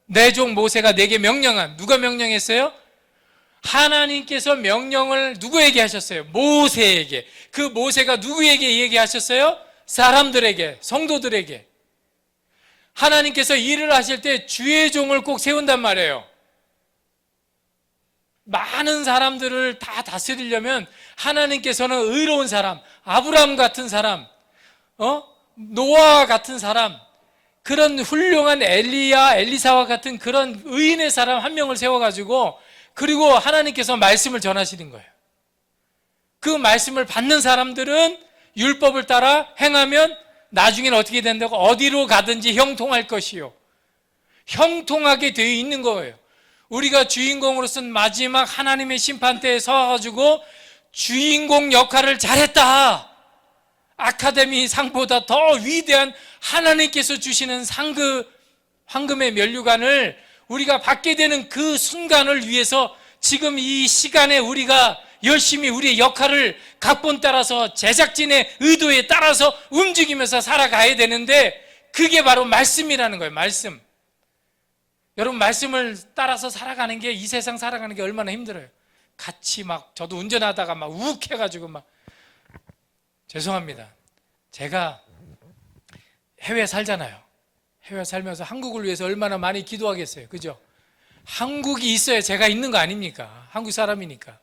Speaker 2: 내 종 모세가 내게 명령한, 누가 명령했어요? 하나님께서 명령을 누구에게 하셨어요? 모세에게. 그 모세가 누구에게 얘기하셨어요? 사람들에게, 성도들에게. 하나님께서 일을 하실 때 주의 종을 꼭 세운단 말이에요. 많은 사람들을 다 다스리려면 하나님께서는 의로운 사람, 아브라함 같은 사람, 노아 같은 사람, 그런 훌륭한 엘리야, 엘리사와 같은 그런 의인의 사람 한 명을 세워가지고, 그리고 하나님께서 말씀을 전하시는 거예요. 그 말씀을 받는 사람들은 율법을 따라 행하면 나중에는 어떻게 된다고? 어디로 가든지 형통할 것이요. 형통하게 되어 있는 거예요. 우리가 주인공으로서는 마지막 하나님의 심판대에 서가지고 주인공 역할을 잘했다. 아카데미 상보다 더 위대한 하나님께서 주시는 황금의 면류관을 우리가 받게 되는 그 순간을 위해서 지금 이 시간에 우리가 열심히 우리의 역할을 각본 따라서 제작진의 의도에 따라서 움직이면서 살아가야 되는데 그게 바로 말씀이라는 거예요. 말씀. 여러분 말씀을 따라서 살아가는 게 이 세상 살아가는 게 얼마나 힘들어요. 같이 막 저도 운전하다가 막 욱해가지고 막 죄송합니다. 제가 해외 살잖아요. 해외 살면서 한국을 위해서 얼마나 많이 기도하겠어요. 그죠? 한국이 있어야 제가 있는 거 아닙니까? 한국 사람이니까.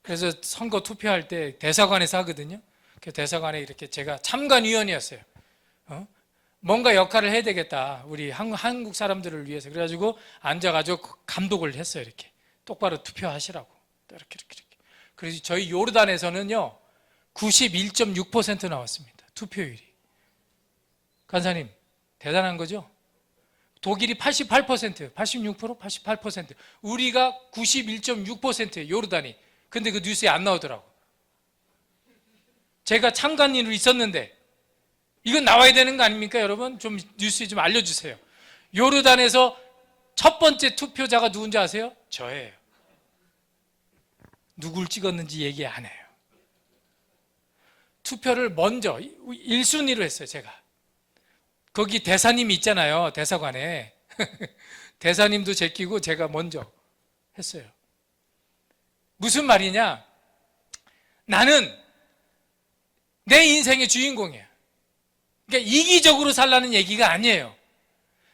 Speaker 2: 그래서 선거 투표할 때 대사관에서 하거든요. 그 대사관에 이렇게 제가 참관위원이었어요. 뭔가 역할을 해야 되겠다. 우리 한국 사람들을 위해서. 그래가지고 앉아가지고 감독을 했어요. 이렇게 똑바로 투표하시라고. 이렇게. 그래서 저희 요르단에서는요 91.6% 나왔습니다. 투표율이. 간사님 대단한 거죠? 독일이 88%, 86%, 88%. 우리가 91.6%예요. 요르단이. 근데 그 뉴스에 안 나오더라고. 제가 참관인으로 있었는데 이건 나와야 되는 거 아닙니까, 여러분? 좀 뉴스에 좀 알려주세요. 요르단에서 첫 번째 투표자가 누군지 아세요? 저예요. 누굴 찍었는지 얘기 안 해요. 투표를 먼저 1순위로 했어요, 제가. 거기 대사님이 있잖아요, 대사관에. 대사님도 제끼고 제가 먼저 했어요. 무슨 말이냐? 나는 내 인생의 주인공이야. 그러니까 이기적으로 살라는 얘기가 아니에요.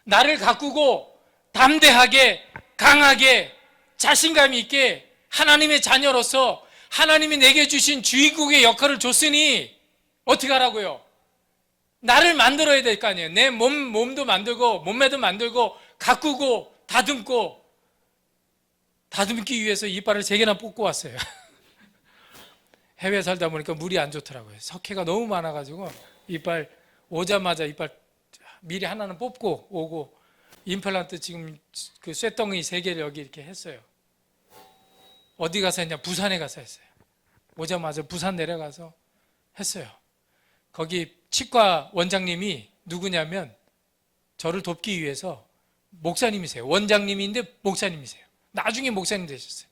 Speaker 2: 나를 가꾸고 담대하게, 강하게, 자신감 있게 하나님의 자녀로서 하나님이 내게 주신 주인공의 역할을 줬으니 어떻게 하라고요? 나를 만들어야 될 거 아니에요. 내 몸도 만들고 몸매도 만들고 가꾸고 다듬기 위해서 이빨을 3개나 뽑고 왔어요. 해외 살다 보니까 물이 안 좋더라고요. 석회가 너무 많아가지고 이빨 오자마자 이빨 미리 하나는 뽑고 오고 임플란트 지금 그 쇠덩이 3개를 여기 이렇게 했어요. 어디 가서 했냐? 부산에 가서 했어요. 오자마자 부산 내려가서 했어요. 거기 치과 원장님이 누구냐면 저를 돕기 위해서 목사님이세요. 원장님인데 목사님이세요. 나중에 목사님 되셨어요.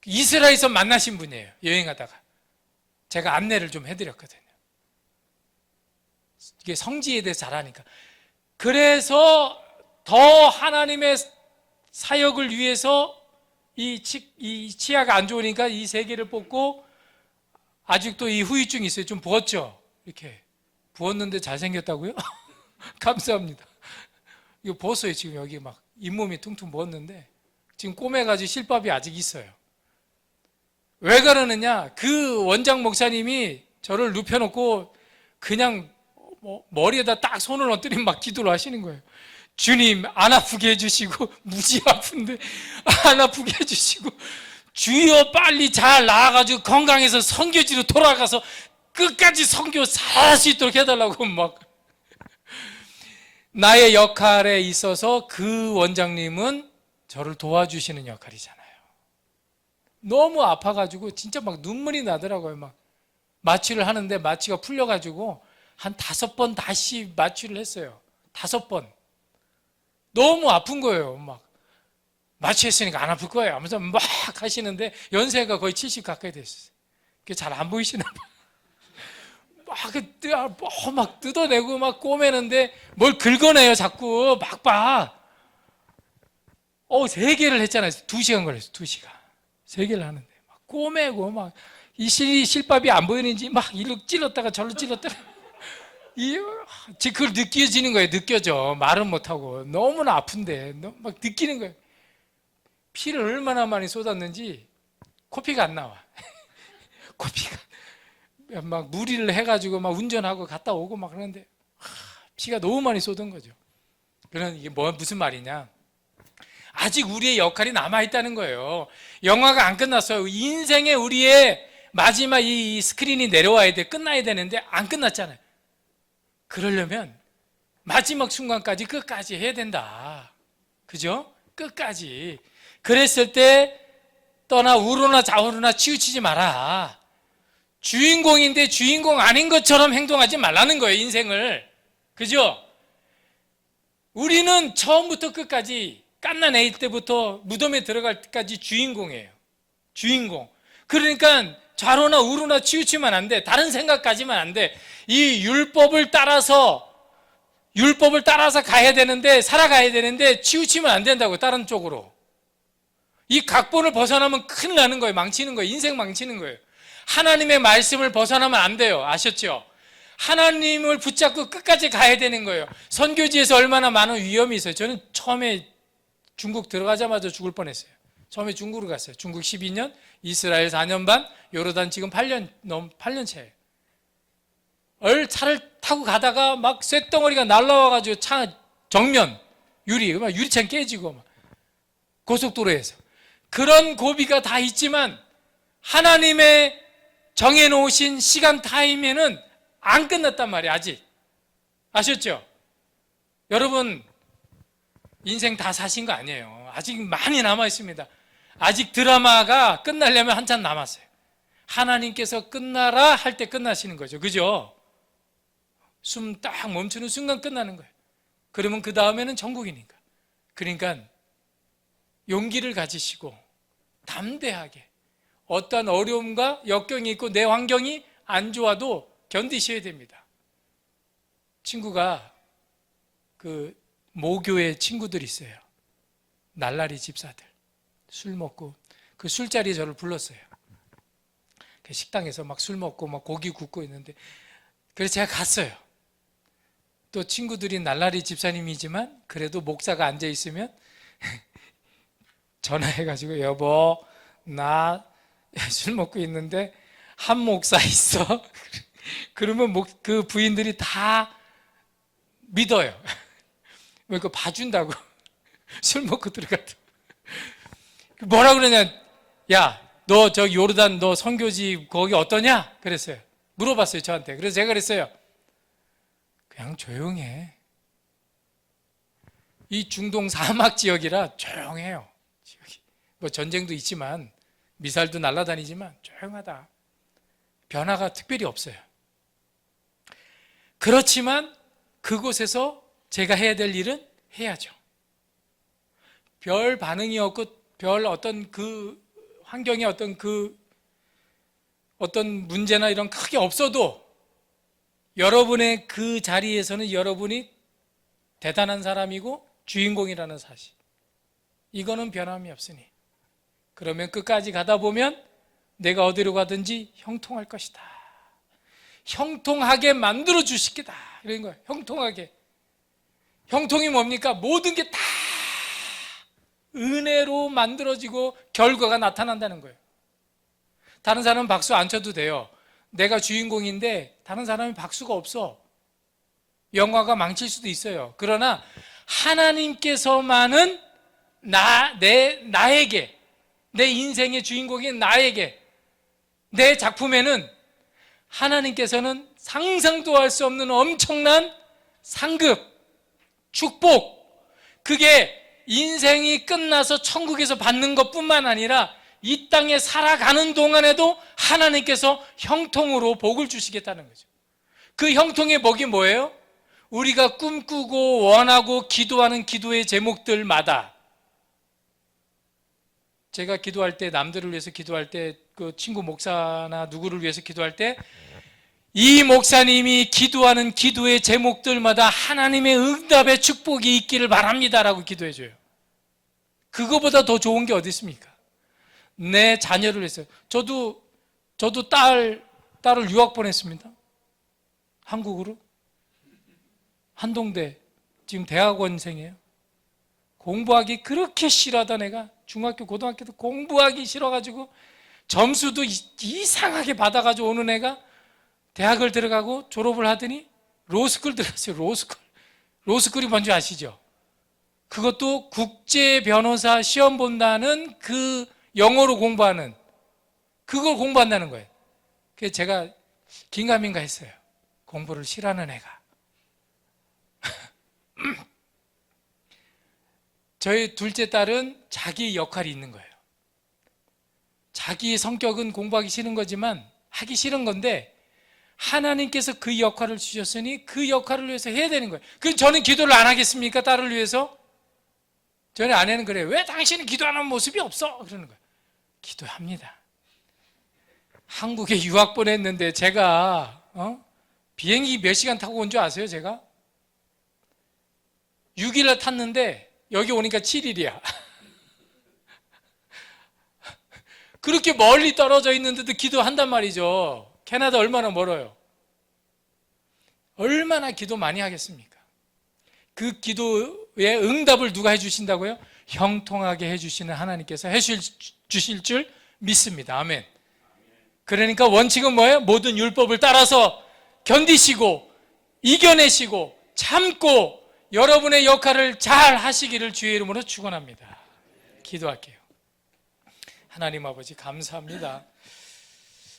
Speaker 2: 이스라엘에서 만나신 분이에요. 여행하다가. 제가 안내를 좀 해드렸거든요. 이게 성지에 대해서 잘 아니까. 그래서 더 하나님의 사역을 위해서 이 치아가 안 좋으니까 이 3개를 뽑고 아직도 이 후유증이 있어요. 좀 부었죠? 이렇게. 부었는데 잘생겼다고요? 감사합니다. 이거 부었어요. 지금 여기 막 잇몸이 퉁퉁 부었는데 지금 꼬매가지고 실밥이 아직 있어요. 왜 그러느냐? 그 원장 목사님이 저를 눕혀놓고 그냥 머리에다 딱 손을 얹더니 막 기도를 하시는 거예요. 주님 안 아프게 해주시고 무지 아픈데 안 아프게 해주시고 주여 빨리 잘 나아가지고 건강해서 선교지로 돌아가서 끝까지 선교 잘할 수 있도록 해달라고 막. 나의 역할에 있어서 그 원장님은 저를 도와주시는 역할이잖아요. 너무 아파가지고 진짜 막 눈물이 나더라고요. 막 마취를 하는데 마취가 풀려가지고 한 5번 다시 마취를 했어요. 5번. 너무 아픈 거예요. 막 마취했으니까 안 아플 거예요 하면서 막 하시는데 연세가 거의 70 가까이 됐어요. 그게 잘 안 보이시나 봐요. 막 뜯어내고 막 꼬매는데 뭘 긁어내요. 자꾸 막 봐. 3개를 했잖아요. 2시간 걸렸어요. 2시간. 3개를 하는데 막 꼬매고 막 이 실밥이 안 보이는지 막 이리로 찔렀다가 저리로 찔렀다가 그걸 느껴지는 거예요. 느껴져. 말은 못하고 너무나 아픈데 막 느끼는 거예요. 피를 얼마나 많이 쏟았는지 코피가 안 나와. 코피가 막 무리를 해가지고 막 운전하고 갔다 오고 막 그러는데 피가 너무 많이 쏟은 거죠. 그런 이게 무슨 말이냐? 아직 우리의 역할이 남아있다는 거예요. 영화가 안 끝났어요. 인생의 우리의 마지막 이 스크린이 내려와야 돼. 끝나야 되는데 안 끝났잖아요. 그러려면 마지막 순간까지 끝까지 해야 된다. 그죠? 끝까지. 그랬을 때 떠나 우로나 좌우로나 치우치지 마라. 주인공인데 주인공 아닌 것처럼 행동하지 말라는 거예요. 인생을. 그죠? 우리는 처음부터 끝까지 갓난애일 때부터 무덤에 들어갈 때까지 주인공이에요. 주인공. 그러니까 좌로나 우로나 치우치면 안 돼. 다른 생각까지만 안 돼. 이 율법을 따라서 가야 되는데, 살아가야 되는데 치우치면 안 된다고. 다른 쪽으로. 이 각본을 벗어나면 큰일 나는 거예요. 망치는 거예요. 인생 망치는 거예요. 하나님의 말씀을 벗어나면 안 돼요. 아셨죠? 하나님을 붙잡고 끝까지 가야 되는 거예요. 선교지에서 얼마나 많은 위험이 있어요. 저는 처음에 중국 들어가자마자 죽을 뻔했어요. 처음에 중국으로 갔어요. 중국 12년, 이스라엘 4년 반, 요르단 지금 8년째예요. 차를 타고 가다가 막 쇳덩어리가 날라와가지고 차 정면 유리창 깨지고 막 고속도로에서 그런 고비가 다 있지만 하나님의 정해놓으신 시간 타임에는 안 끝났단 말이에요. 아직. 아셨죠? 여러분 인생 다 사신 거 아니에요. 아직 많이 남아 있습니다. 아직 드라마가 끝나려면 한참 남았어요. 하나님께서 끝나라 할 때 끝나시는 거죠. 그죠? 숨 딱 멈추는 순간 끝나는 거예요. 그러면 그 다음에는 천국이니까. 그러니까 용기를 가지시고 담대하게 어떠한 어려움과 역경이 있고 내 환경이 안 좋아도 견디셔야 됩니다. 친구가 그 모교의 친구들이 있어요. 날라리 집사들. 술 먹고 그 술자리에 저를 불렀어요. 그 식당에서 막 술 먹고 막 고기 굽고 있는데 그래서 제가 갔어요. 또 친구들이 날라리 집사님이지만 그래도 목사가 앉아 있으면 전화해가지고 여보 나 술 먹고 있는데 한 목사 있어. 그러면 그 부인들이 다 믿어요. 왜 그거 봐준다고. 술 먹고 들어가도. 뭐라 그러냐. 야, 너 저 요르단 너 선교지 거기 어떠냐? 그랬어요. 물어봤어요, 저한테. 그래서 제가 그랬어요. 그냥 조용해. 이 중동 사막 지역이라 조용해요. 지역이. 뭐 전쟁도 있지만 미사일도 날아다니지만 조용하다. 변화가 특별히 없어요. 그렇지만 그곳에서 제가 해야 될 일은 해야죠. 별 반응이 없고 별 어떤 그 환경에 어떤 문제나 이런 크게 없어도 여러분의 그 자리에서는 여러분이 대단한 사람이고 주인공이라는 사실. 이거는 변함이 없으니. 그러면 끝까지 가다 보면 내가 어디로 가든지 형통할 것이다. 형통하게 만들어 주시겠다. 이런 거예요. 형통하게. 형통이 뭡니까? 모든 게 다 은혜로 만들어지고 결과가 나타난다는 거예요. 다른 사람은 박수 안 쳐도 돼요. 내가 주인공인데 다른 사람이 박수가 없어. 영화가 망칠 수도 있어요. 그러나 하나님께서만은 나에게 내 인생의 주인공인 나에게 내 작품에는 하나님께서는 상상도 할 수 없는 엄청난 상급, 축복, 그게 인생이 끝나서 천국에서 받는 것뿐만 아니라 이 땅에 살아가는 동안에도 하나님께서 형통으로 복을 주시겠다는 거죠. 그 형통의 복이 뭐예요? 우리가 꿈꾸고 원하고 기도하는 기도의 제목들마다 제가 기도할 때 남들을 위해서 기도할 때 그 친구 목사나 누구를 위해서 기도할 때 이 목사님이 기도하는 기도의 제목들마다 하나님의 응답의 축복이 있기를 바랍니다라고 기도해줘요. 그거보다 더 좋은 게 어디 있습니까? 내 자녀를 위해서. 저도 딸을 유학 보냈습니다. 한국으로. 한동대 지금 대학원생이에요. 공부하기 그렇게 싫어하던 애가 중학교 고등학교도 공부하기 싫어가지고 점수도 이상하게 받아가지고 오는 애가 대학을 들어가고 졸업을 하더니 로스쿨 들어갔어요. 로스쿨이 뭔지 아시죠? 그것도 국제 변호사 시험 본다는 그 영어로 공부하는 그걸 공부한다는 거예요. 그래서 제가 긴가민가 했어요. 공부를 싫어하는 애가. 저희 둘째 딸은 자기 역할이 있는 거예요. 자기 성격은 공부하기 싫은 거지만 하기 싫은 건데 하나님께서 그 역할을 주셨으니 그 역할을 위해서 해야 되는 거예요. 그럼 저는 기도를 안 하겠습니까? 딸을 위해서? 저희 아내는 그래요. 왜 당신은 기도 안 하는 모습이 없어? 그러는 거예요. 기도합니다. 한국에 유학 보냈는데 제가 비행기 몇 시간 타고 온 줄 아세요? 제가 6일을 탔는데 여기 오니까 7일이야. 그렇게 멀리 떨어져 있는데도 기도한단 말이죠. 캐나다 얼마나 멀어요? 얼마나 기도 많이 하겠습니까? 그 기도의 응답을 누가 해주신다고요? 형통하게 해주시는 하나님께서 해주실 줄 믿습니다. 아멘. 그러니까 원칙은 뭐예요? 모든 율법을 따라서 견디시고 이겨내시고 참고 여러분의 역할을 잘 하시기를 주의 이름으로 축원합니다. 기도할게요. 하나님 아버지 감사합니다.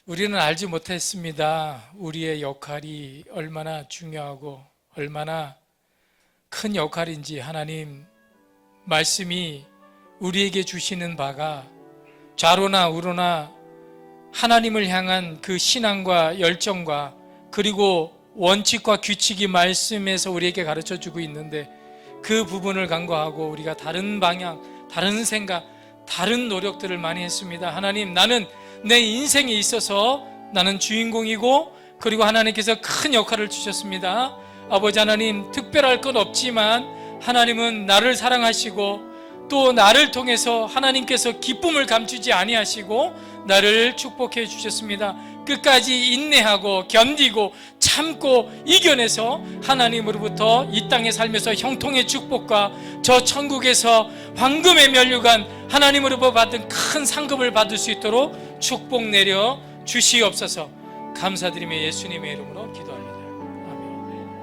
Speaker 2: 우리는 알지 못했습니다. 우리의 역할이 얼마나 중요하고 얼마나 큰 역할인지. 하나님 말씀이 우리에게 주시는 바가 좌로나 우로나 하나님을 향한 그 신앙과 열정과 그리고 원칙과 규칙이 말씀에서 우리에게 가르쳐 주고 있는데, 그 부분을 간과하고 우리가 다른 방향, 다른 생각, 다른 노력들을 많이 했습니다. 하나님, 나는 내 인생에 있어서 나는 주인공이고, 그리고 하나님께서 큰 역할을 주셨습니다. 아버지 하나님, 특별할 건 없지만 하나님은 나를 사랑하시고 또 나를 통해서 하나님께서 기쁨을 감추지 아니하시고 나를 축복해 주셨습니다. 끝까지 인내하고 견디고 참고 이겨내서 하나님으로부터 이 땅에 살면서 형통의 축복과 저 천국에서 황금의 면류관 하나님으로부터 받은 큰 상급을 받을 수 있도록 축복 내려 주시옵소서. 감사드리며 예수님의 이름으로 기도합니다.